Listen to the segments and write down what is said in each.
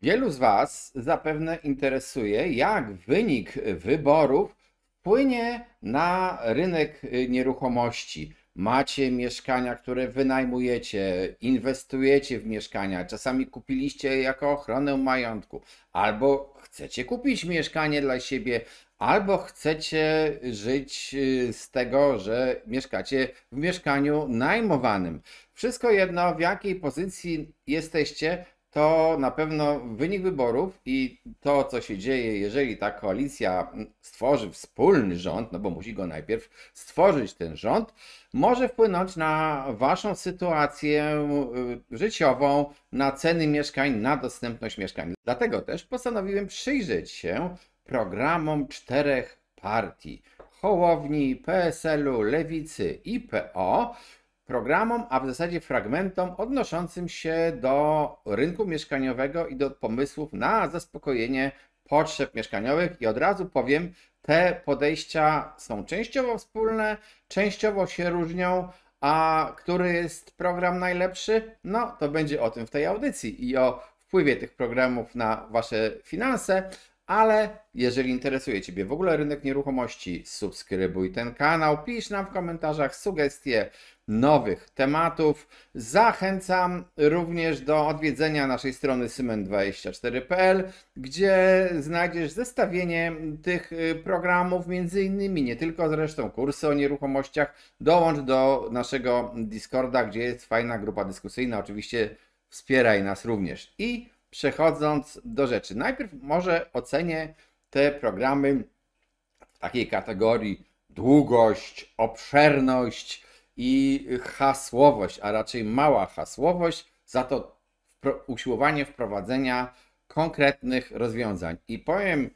Wielu z Was zapewne interesuje, jak wynik wyborów wpłynie na rynek nieruchomości. Macie mieszkania, które wynajmujecie, inwestujecie w mieszkania, czasami kupiliście jako ochronę majątku, albo chcecie kupić mieszkanie dla siebie, albo chcecie żyć z tego, że mieszkacie w mieszkaniu najmowanym. Wszystko jedno, w jakiej pozycji jesteście, to na pewno wynik wyborów i to, co się dzieje, jeżeli ta koalicja stworzy wspólny rząd, no bo musi go najpierw stworzyć ten rząd, może wpłynąć na Waszą sytuację życiową, na ceny mieszkań, na dostępność mieszkań. Dlatego też postanowiłem przyjrzeć się programom czterech partii: Hołowni, PSL-u, Lewicy i PO, programom, a w zasadzie fragmentom odnoszącym się do rynku mieszkaniowego i do pomysłów na zaspokojenie potrzeb mieszkaniowych. I od razu powiem, te podejścia są częściowo wspólne, częściowo się różnią, a który jest program najlepszy? No, to będzie o tym w tej audycji i o wpływie tych programów na Wasze finanse. Ale jeżeli interesuje Ciebie w ogóle rynek nieruchomości, subskrybuj ten kanał, pisz nam w komentarzach sugestie nowych tematów. Zachęcam również do odwiedzenia naszej strony symen24.pl, gdzie znajdziesz zestawienie tych programów, między innymi, nie tylko zresztą kursy o nieruchomościach. Dołącz do naszego Discorda, gdzie jest fajna grupa dyskusyjna. Oczywiście wspieraj nas również. I przechodząc do rzeczy, najpierw może ocenię te programy w takiej kategorii długość, obszerność i hasłowość, a raczej mała hasłowość, za to usiłowanie wprowadzenia konkretnych rozwiązań. I powiem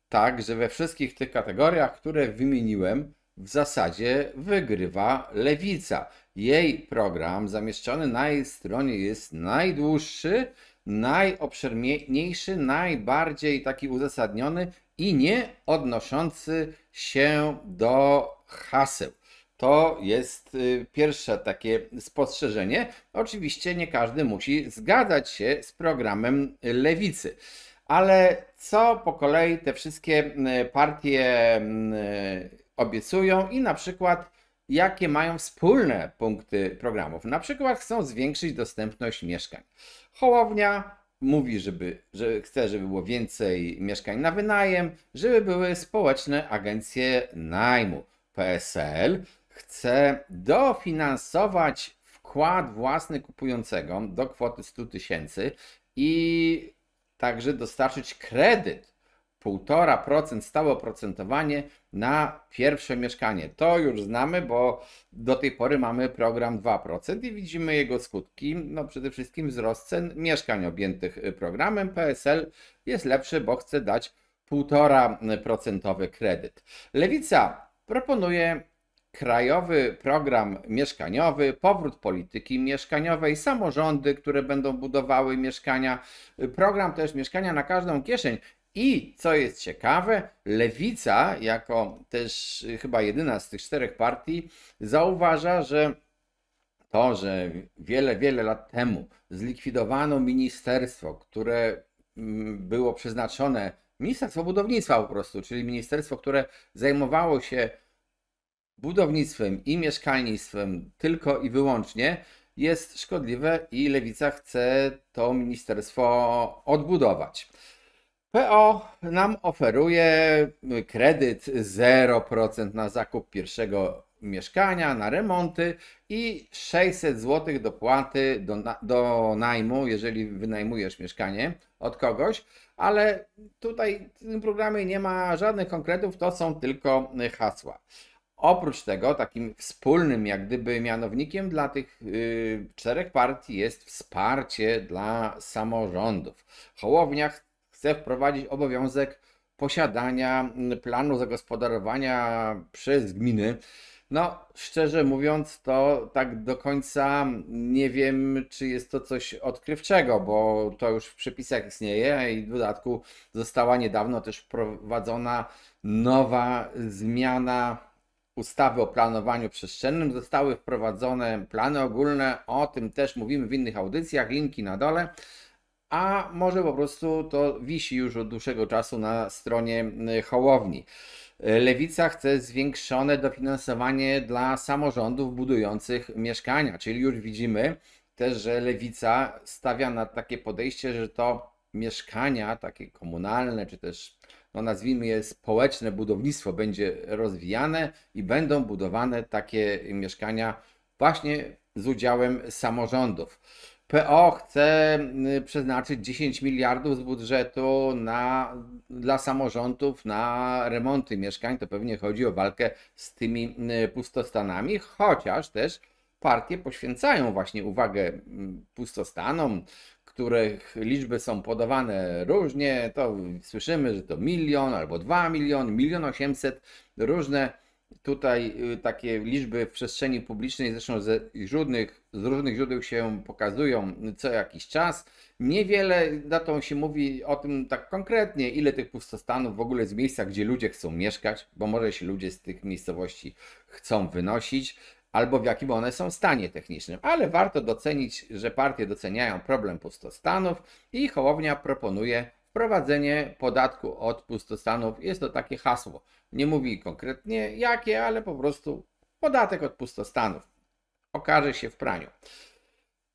tak, że we wszystkich tych kategoriach, które wymieniłem, w zasadzie wygrywa Lewica. Jej program zamieszczony na jej stronie jest najdłuższy, najobszerniejszy, najbardziej taki uzasadniony i nie odnoszący się do haseł. To jest pierwsze takie spostrzeżenie. Oczywiście nie każdy musi zgadzać się z programem Lewicy. Ale co po kolei te wszystkie partie obiecują i na przykład jakie mają wspólne punkty programów. Na przykład chcą zwiększyć dostępność mieszkań. Hołownia mówi, że chce, żeby było więcej mieszkań na wynajem, żeby były społeczne agencje najmu. PSL chce dofinansować wkład własny kupującego do kwoty 100 000 i także dostarczyć kredyt 1,5% stałe oprocentowanie na pierwsze mieszkanie. To już znamy, bo do tej pory mamy program 2% i widzimy jego skutki. No przede wszystkim wzrost cen mieszkań objętych programem. PSL jest lepszy, bo chce dać 1,5% kredyt. Lewica proponuje krajowy program mieszkaniowy, powrót polityki mieszkaniowej, samorządy, które będą budowały mieszkania, program też mieszkania na każdą kieszeń. I co jest ciekawe, Lewica, jako też chyba jedyna z tych czterech partii, zauważa, że to, że wiele lat temu zlikwidowano ministerstwo, które było przeznaczone, Ministerstwo Budownictwa po prostu, czyli ministerstwo, które zajmowało się budownictwem i mieszkalnictwem tylko i wyłącznie, jest szkodliwe i Lewica chce to ministerstwo odbudować. PO nam oferuje kredyt 0% na zakup pierwszego mieszkania, na remonty i 600 zł dopłaty do najmu, jeżeli wynajmujesz mieszkanie od kogoś, ale tutaj w tym programie nie ma żadnych konkretów, to są tylko hasła. Oprócz tego takim wspólnym jak gdyby mianownikiem dla tych czterech partii jest wsparcie dla samorządów. Hołownia chce wprowadzić obowiązek posiadania planu zagospodarowania przez gminy. No, szczerze mówiąc, to tak do końca nie wiem, czy jest to coś odkrywczego, bo to już w przepisach istnieje i w dodatku została niedawno też wprowadzona nowa zmiana ustawy o planowaniu przestrzennym. Zostały wprowadzone plany ogólne, o tym też mówimy w innych audycjach, linki na dole. a może po prostu to wisi już od dłuższego czasu na stronie Hołowni. Lewica chce zwiększone dofinansowanie dla samorządów budujących mieszkania, czyli już widzimy też, że Lewica stawia na takie podejście, że to mieszkania takie komunalne, czy też no nazwijmy je społeczne budownictwo będzie rozwijane i będą budowane takie mieszkania właśnie z udziałem samorządów. PO chce przeznaczyć 10 miliardów z budżetu dla samorządów na remonty mieszkań. To pewnie chodzi o walkę z tymi pustostanami, chociaż też partie poświęcają właśnie uwagę pustostanom, których liczby są podawane różnie. To słyszymy, że to 1 000 000 albo 2 miliony, 1 800 000, różne tutaj takie liczby w przestrzeni publicznej, zresztą z różnych źródeł się pokazują co jakiś czas. Niewiele datą się mówi o tym tak konkretnie, ile tych pustostanów w ogóle jest w miejscach, gdzie ludzie chcą mieszkać, bo może się ludzie z tych miejscowości chcą wynosić, albo w jakim one są stanie technicznym. Ale warto docenić, że partie doceniają problem pustostanów i Hołownia proponuje wprowadzenie podatku od pustostanów. Jest to takie hasło. Nie mówi konkretnie jakie, ale po prostu podatek od pustostanów. Okaże się w praniu.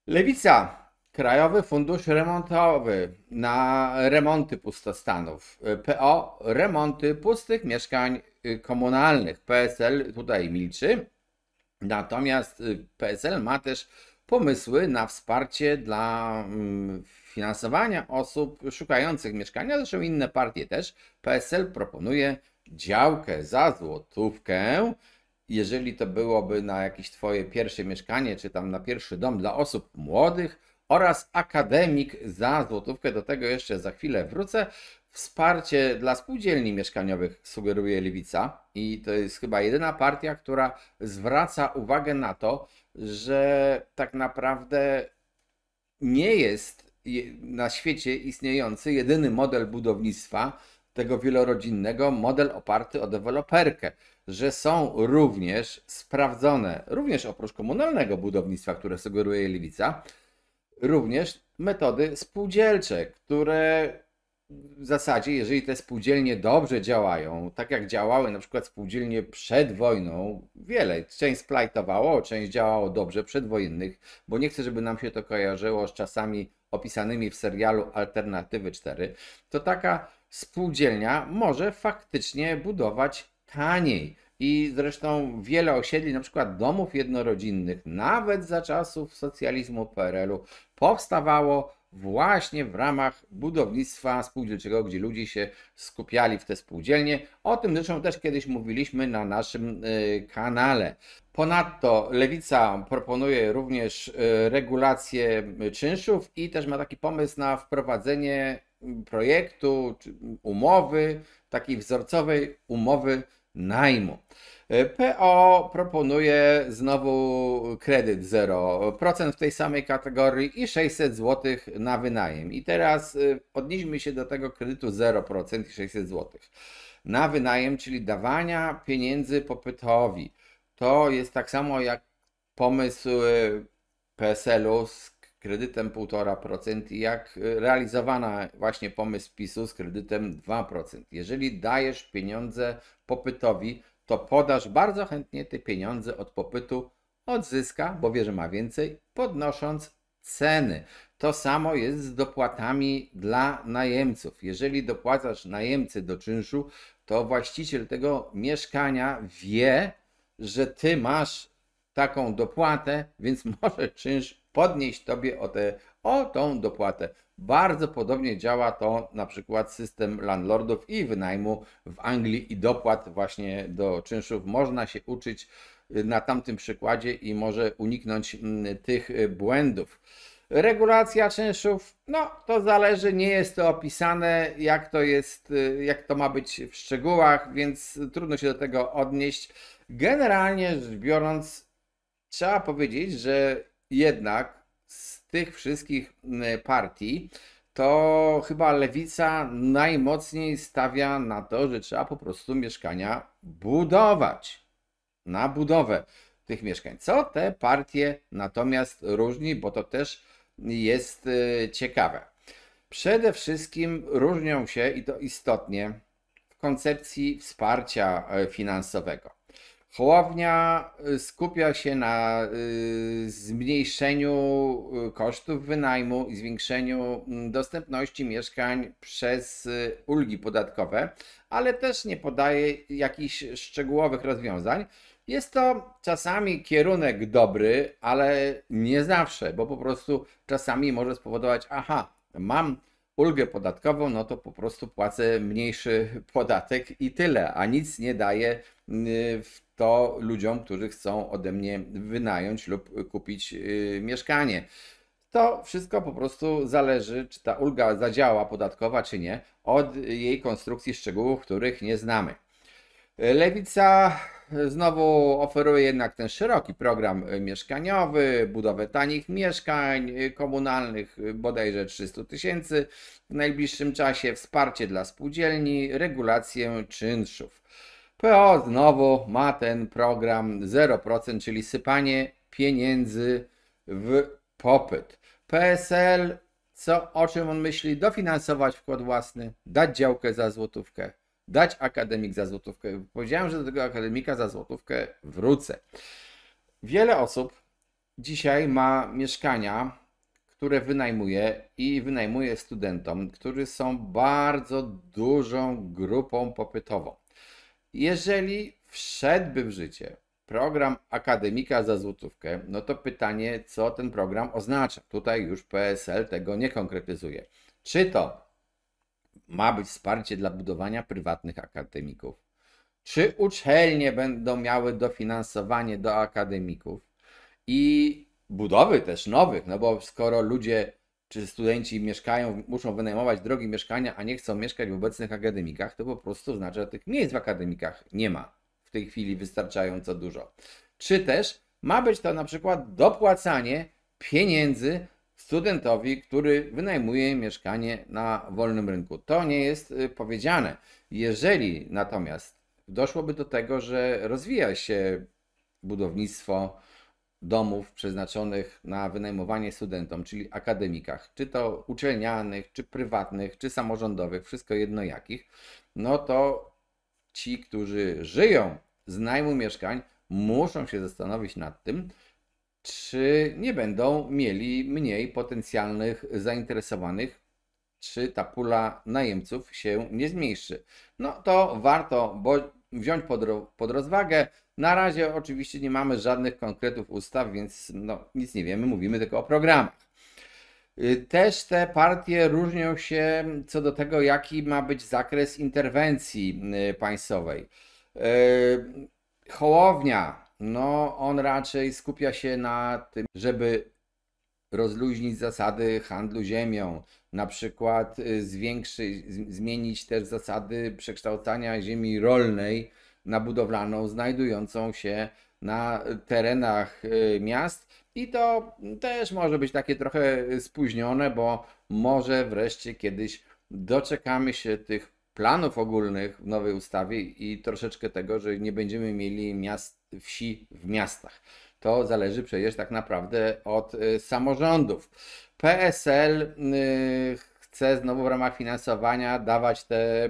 Lewica. Krajowy Fundusz Remontowy na remonty pustostanów. PO remonty pustych mieszkań komunalnych. PSL tutaj milczy. Natomiast PSL ma też pomysły na wsparcie dla finansowania osób szukających mieszkania, zresztą inne partie też. PSL proponuje działkę za złotówkę, jeżeli to byłoby na jakieś twoje pierwsze mieszkanie, czy tam na pierwszy dom dla osób młodych, oraz akademik za złotówkę, do tego jeszcze za chwilę wrócę. Wsparcie dla spółdzielni mieszkaniowych sugeruje Lewica i to jest chyba jedyna partia, która zwraca uwagę na to, że tak naprawdę nie jest na świecie istniejący jedyny model budownictwa tego wielorodzinnego, model oparty o deweloperkę, że są również sprawdzone, również oprócz komunalnego budownictwa, które sugeruje Lewica, również metody spółdzielcze, które w zasadzie, jeżeli te spółdzielnie dobrze działają, tak jak działały na przykład spółdzielnie przed wojną, część splajtowało, część działało dobrze przedwojennych, bo nie chcę, żeby nam się to kojarzyło z czasami opisanymi w serialu Alternatywy 4, to taka spółdzielnia może faktycznie budować taniej. I zresztą wiele osiedli, na przykład domów jednorodzinnych, nawet za czasów socjalizmu PRL-u, powstawało właśnie w ramach budownictwa spółdzielczego, gdzie ludzie się skupiali w te spółdzielnie. O tym zresztą też kiedyś mówiliśmy na naszym kanale. Ponadto Lewica proponuje również regulację czynszów i też ma taki pomysł na wprowadzenie projektu, czy umowy, takiej wzorcowej umowy najmu. PO proponuje znowu kredyt 0% w tej samej kategorii i 600 zł na wynajem. I teraz odnieśmy się do tego kredytu 0% i 600 zł na wynajem, czyli dawania pieniędzy popytowi. To jest tak samo jak pomysł PSL-u z kredytem 1,5% i jak realizowana właśnie pomysł PiS-u z kredytem 2%. Jeżeli dajesz pieniądze popytowi, to podaż bardzo chętnie te pieniądze od popytu odzyska, bo wie, że ma więcej, podnosząc ceny. To samo jest z dopłatami dla najemców. Jeżeli dopłacasz najemcy do czynszu, to właściciel tego mieszkania wie, że ty masz taką dopłatę, więc może czynsz podnieść tobie o tą dopłatę. Bardzo podobnie działa to na przykład system landlordów i wynajmu w Anglii i dopłat właśnie do czynszów. Można się uczyć na tamtym przykładzie i może uniknąć tych błędów. Regulacja czynszów, no to zależy, nie jest to opisane, jak to jest, jak to ma być w szczegółach, więc trudno się do tego odnieść. Generalnie rzecz biorąc, trzeba powiedzieć, że jednak z tych wszystkich partii to chyba Lewica najmocniej stawia na to, że trzeba po prostu mieszkania budować. Na budowę tych mieszkań. Co te partie natomiast różni, bo to też jest ciekawe. Przede wszystkim różnią się, i to istotnie, w koncepcji wsparcia finansowego. Hołownia skupia się na zmniejszeniu kosztów wynajmu i zwiększeniu dostępności mieszkań przez ulgi podatkowe, ale też nie podaje jakichś szczegółowych rozwiązań. Jest to czasami kierunek dobry, ale nie zawsze, bo po prostu czasami może spowodować, aha, mam ulgę podatkową, no to po prostu płacę mniejszy podatek i tyle, a nic nie daję w to ludziom, którzy chcą ode mnie wynająć lub kupić mieszkanie. To wszystko po prostu zależy, czy ta ulga zadziała podatkowa, czy nie, od jej konstrukcji szczegółów, których nie znamy. Lewica znowu oferuje jednak ten szeroki program mieszkaniowy, budowę tanich mieszkań komunalnych, bodajże 300 000 w najbliższym czasie, wsparcie dla spółdzielni, regulację czynszów. PO znowu ma ten program 0%, czyli sypanie pieniędzy w popyt. PSL, o czym on myśli? Dofinansować wkład własny, dać działkę za złotówkę, dać akademik za złotówkę. Powiedziałem, że do tego akademika za złotówkę wrócę. Wiele osób dzisiaj ma mieszkania, które wynajmuje i wynajmuje studentom, którzy są bardzo dużą grupą popytową. Jeżeli wszedłby w życie program akademika za złotówkę, no to pytanie, co ten program oznacza? Tutaj już PSL tego nie konkretyzuje. Czy to ma być wsparcie dla budowania prywatnych akademików? Czy uczelnie będą miały dofinansowanie do akademików i budowy też nowych? No bo skoro ludzie czy studenci mieszkają, muszą wynajmować drogie mieszkania, a nie chcą mieszkać w obecnych akademikach, to po prostu oznacza, że tych miejsc w akademikach nie ma w tej chwili wystarczająco dużo. Czy też ma być to na przykład dopłacanie pieniędzy studentowi, który wynajmuje mieszkanie na wolnym rynku. To nie jest powiedziane. Jeżeli natomiast doszłoby do tego, że rozwija się budownictwo domów przeznaczonych na wynajmowanie studentom, czyli akademikach, czy to uczelnianych, czy prywatnych, czy samorządowych, wszystko jedno jakich, no to ci, którzy żyją z najmu mieszkań, muszą się zastanowić nad tym, czy nie będą mieli mniej potencjalnych zainteresowanych, czy ta pula najemców się nie zmniejszy. No to warto wziąć pod rozwagę. Na razie oczywiście nie mamy żadnych konkretów ustaw, więc no, nic nie wiemy, mówimy tylko o programach. Też te partie różnią się co do tego, jaki ma być zakres interwencji państwowej. Hołownia, no on raczej skupia się na tym, żeby rozluźnić zasady handlu ziemią, na przykład zmienić też zasady przekształcania ziemi rolnej na budowlaną, znajdującą się na terenach miast i to też może być takie trochę spóźnione, bo może wreszcie kiedyś doczekamy się tych planów ogólnych w nowej ustawie i troszeczkę tego, że nie będziemy mieli wsi w miastach. To zależy przecież tak naprawdę od samorządów. PSL chce znowu w ramach finansowania dawać te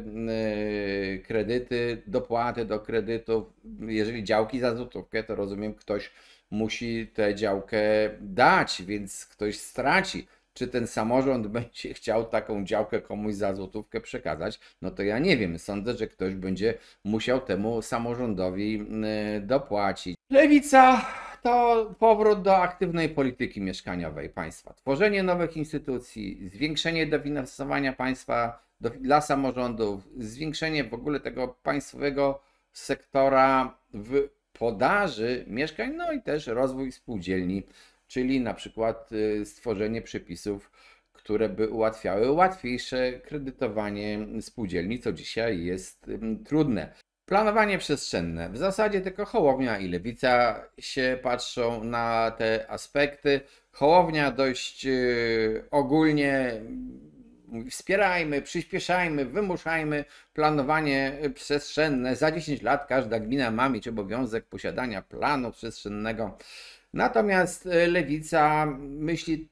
kredyty, dopłaty do kredytów. Jeżeli działki za złotówkę, to rozumiem, ktoś musi tę działkę dać, więc ktoś straci. Czy ten samorząd będzie chciał taką działkę komuś za złotówkę przekazać? No to ja nie wiem. Sądzę, że ktoś będzie musiał temu samorządowi dopłacić. Lewica to powrót do aktywnej polityki mieszkaniowej państwa. Tworzenie nowych instytucji, zwiększenie dofinansowania państwa dla samorządów, zwiększenie w ogóle tego państwowego sektora w podaży mieszkań, no i też rozwój spółdzielni, czyli na przykład stworzenie przepisów, które by ułatwiały łatwiejsze kredytowanie spółdzielni, co dzisiaj jest trudne. Planowanie przestrzenne. W zasadzie tylko Hołownia i Lewica się patrzą na te aspekty. Hołownia dość ogólnie mówi: wspierajmy, przyspieszajmy, wymuszajmy planowanie przestrzenne. Za 10 lat każda gmina ma mieć obowiązek posiadania planu przestrzennego. Natomiast Lewica myśli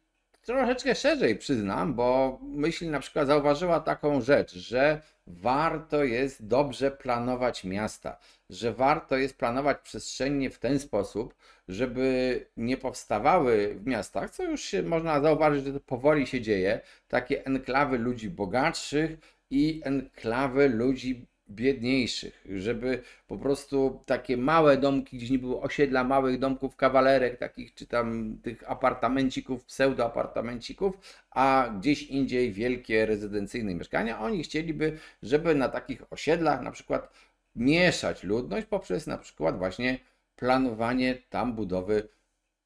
troszeczkę szerzej przyznam, bo myśl na przykład zauważyła taką rzecz, że warto jest dobrze planować miasta, że warto jest planować przestrzennie w ten sposób, żeby nie powstawały w miastach, co już się można zauważyć, że to powoli się dzieje, takie enklawy ludzi bogatszych i enklawy ludzi biedniejszych, żeby po prostu takie małe domki, gdzieś nie było osiedla małych domków kawalerek, takich czy tam tych apartamencików, pseudoapartamencików, a gdzieś indziej wielkie rezydencyjne mieszkania. Oni chcieliby, żeby na takich osiedlach na przykład mieszać ludność poprzez na przykład właśnie planowanie tam budowy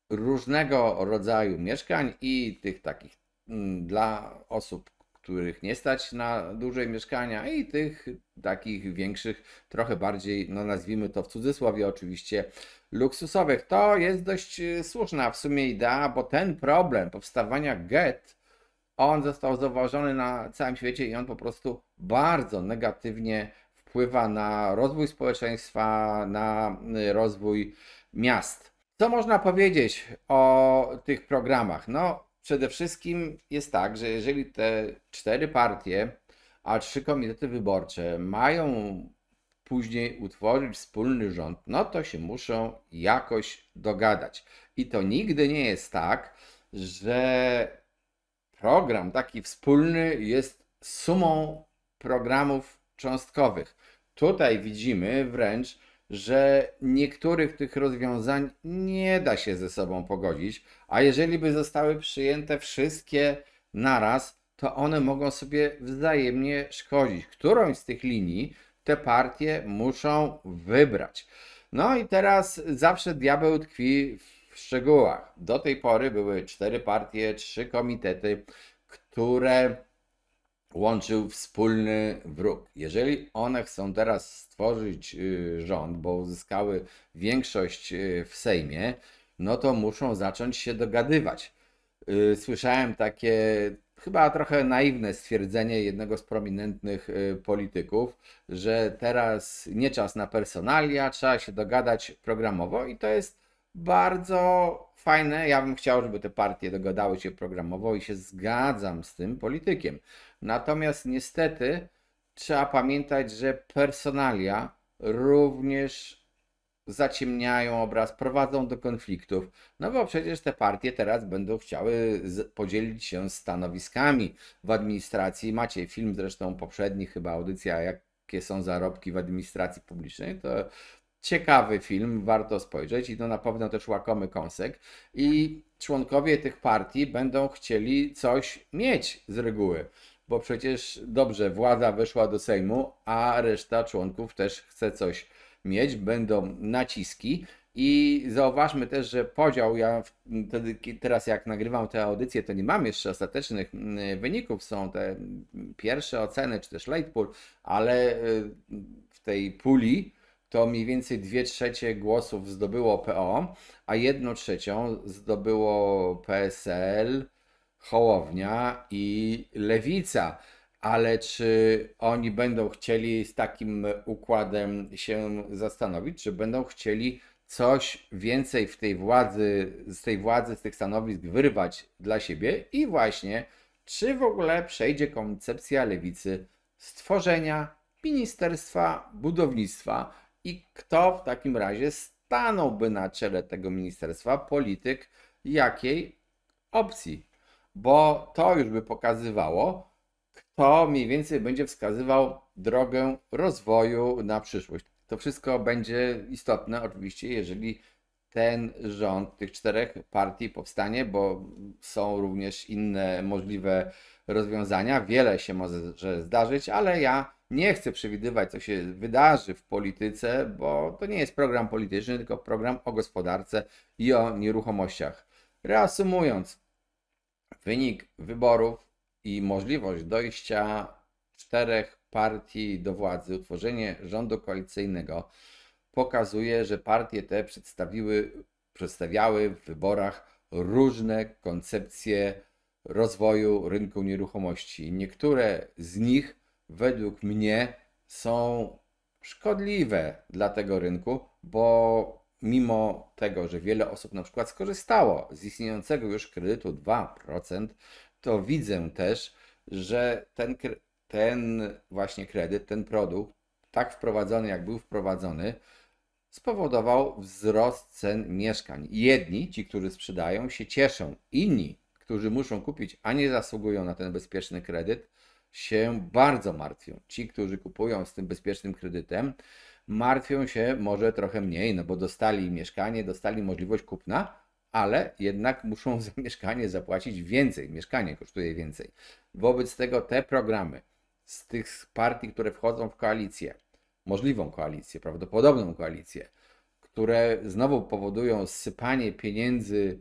różnego rodzaju mieszkań i tych takich dla osób, których nie stać na duże mieszkania i tych takich większych, trochę bardziej, no nazwijmy to w cudzysłowie oczywiście, luksusowych. To jest dość słuszna w sumie idea, bo ten problem powstawania gett, on został zauważony na całym świecie i on po prostu bardzo negatywnie wpływa na rozwój społeczeństwa, na rozwój miast. Co można powiedzieć o tych programach? No, przede wszystkim jest tak, że jeżeli te 4 partie, a 3 komitety wyborcze mają później utworzyć wspólny rząd, no to się muszą jakoś dogadać. I to nigdy nie jest tak, że program taki wspólny jest sumą programów cząstkowych. Tutaj widzimy wręcz, że niektórych tych rozwiązań nie da się ze sobą pogodzić, a jeżeli by zostały przyjęte wszystkie naraz, to one mogą sobie wzajemnie szkodzić. Którąś z tych linii te partie muszą wybrać. No i teraz zawsze diabeł tkwi w szczegółach. Do tej pory były 4 partie, 3 komitety, które łączył wspólny wróg. Jeżeli one chcą teraz stworzyć rząd, bo uzyskały większość w Sejmie, no to muszą zacząć się dogadywać. Słyszałem takie chyba trochę naiwne stwierdzenie jednego z prominentnych polityków, że teraz nie czas na personalia, trzeba się dogadać programowo i to jest bardzo fajne. Ja bym chciał, żeby te partie dogadały się programowo i się zgadzam z tym politykiem. Natomiast niestety trzeba pamiętać, że personalia również zaciemniają obraz, prowadzą do konfliktów, no bo przecież te partie teraz będą chciały podzielić się stanowiskami w administracji. Macie film zresztą poprzedni, chyba audycja, jakie są zarobki w administracji publicznej, to ciekawy film, warto spojrzeć i to na pewno też łakomy kąsek i członkowie tych partii będą chcieli coś mieć z reguły, bo przecież dobrze, władza weszła do Sejmu, a reszta członków też chce coś mieć, będą naciski i zauważmy też, że podział, ja wtedy, teraz jak nagrywam tę audycję, to nie mam jeszcze ostatecznych wyników, są te pierwsze oceny, czy też late poll, ale w tej puli to mniej więcej 2/3 głosów zdobyło PO, a 1/3 zdobyło PSL, Hołownia i Lewica. Ale czy oni będą chcieli z takim układem się zastanowić, czy będą chcieli coś więcej w tej władzy, z tych stanowisk wyrwać dla siebie i właśnie, czy w ogóle przejdzie koncepcja lewicy stworzenia Ministerstwa Budownictwa i kto w takim razie stanąłby na czele tego ministerstwa, polityk jakiej opcji, bo to już by pokazywało, kto mniej więcej będzie wskazywał drogę rozwoju na przyszłość. To wszystko będzie istotne oczywiście, jeżeli ten rząd tych 4 partii powstanie, bo są również inne możliwe rozwiązania. Wiele się może zdarzyć, ale ja nie chcę przewidywać, co się wydarzy w polityce, bo to nie jest program polityczny, tylko program o gospodarce i o nieruchomościach. Reasumując, wynik wyborów i możliwość dojścia 4 partii do władzy, utworzenie rządu koalicyjnego pokazuje, że partie te przedstawiały w wyborach różne koncepcje rozwoju rynku nieruchomości. Niektóre z nich według mnie są szkodliwe dla tego rynku, bo mimo tego, że wiele osób na przykład skorzystało z istniejącego już kredytu 2%, to widzę też, że ten właśnie kredyt, ten produkt, tak wprowadzony jak był wprowadzony, spowodował wzrost cen mieszkań. Jedni, ci, którzy sprzedają, się cieszą, inni, którzy muszą kupić, a nie zasługują na ten bezpieczny kredyt, się bardzo martwią. Ci, którzy kupują z tym bezpiecznym kredytem, martwią się może trochę mniej, no bo dostali mieszkanie, dostali możliwość kupna, ale jednak muszą za mieszkanie zapłacić więcej. Mieszkanie kosztuje więcej. Wobec tego te programy z tych partii, które wchodzą w koalicję, możliwą koalicję, prawdopodobną koalicję, które znowu powodują sypanie pieniędzy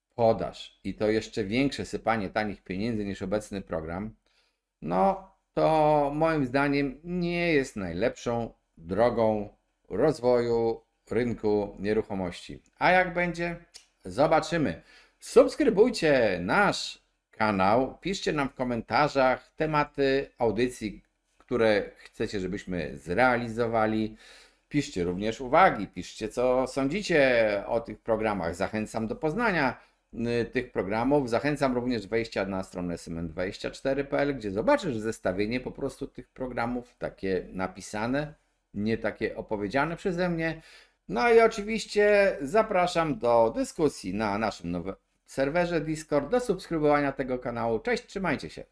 w podaż i to jeszcze większe sypanie tanich pieniędzy niż obecny program, no to moim zdaniem nie jest najlepszą drogą rozwoju rynku nieruchomości. A jak będzie? Zobaczymy. Subskrybujcie nasz kanał, piszcie nam w komentarzach tematy audycji, które chcecie, żebyśmy zrealizowali. Piszcie również uwagi, piszcie co sądzicie o tych programach. Zachęcam do poznania tych programów. Zachęcam również wejścia na stronę smn24.pl, gdzie zobaczysz zestawienie po prostu tych programów, takie napisane, nie takie opowiedziane przeze mnie. No i oczywiście zapraszam do dyskusji na naszym nowym serwerze Discord, do subskrybowania tego kanału. Cześć, trzymajcie się.